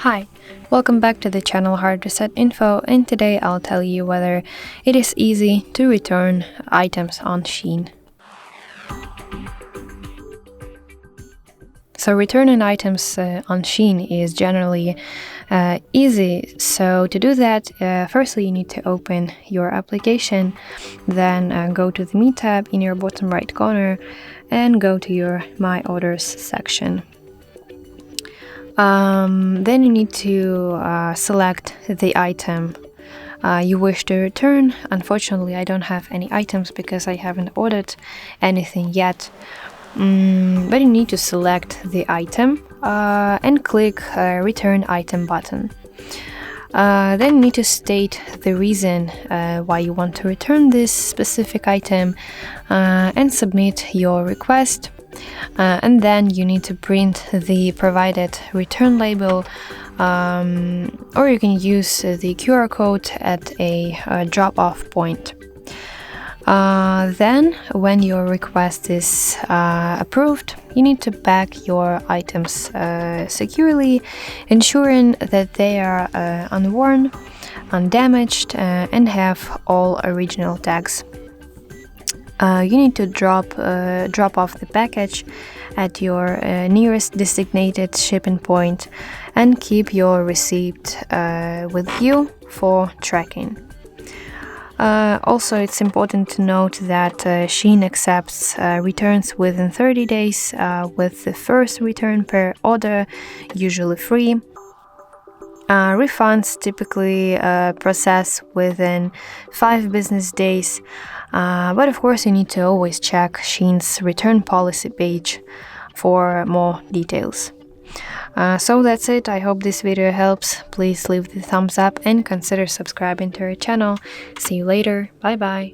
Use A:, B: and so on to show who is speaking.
A: Hi, welcome back to the channel HardReset.Info, and today I'll tell you whether it is easy to return items on Shein. So returning items on Shein is generally easy. So to do that, firstly you need to open your application, then go to the Me tab in your bottom right corner and go to your My Orders section. Then you need to select the item you wish to return. Unfortunately, I don't have any items because I haven't ordered anything yet. But you need to select the item and click Return Item button. Then you need to state the reason why you want to return this specific item and submit your request. And then you need to print the provided return label, or you can use the QR code at a drop-off point. Then, when your request is approved, you need to pack your items securely, ensuring that they are unworn, undamaged, and have all original tags. You need to drop off the package at your nearest designated shipping point and keep your receipt with you for tracking. Also, it's important to note that Shein accepts returns within 30 days, with the first return per order usually free. Refunds typically process within 5 business days, but of course you need to always check Shein's return policy page for more details. So that's it. I hope this video helps. Please leave the thumbs up and consider subscribing to our channel. See you later. Bye bye.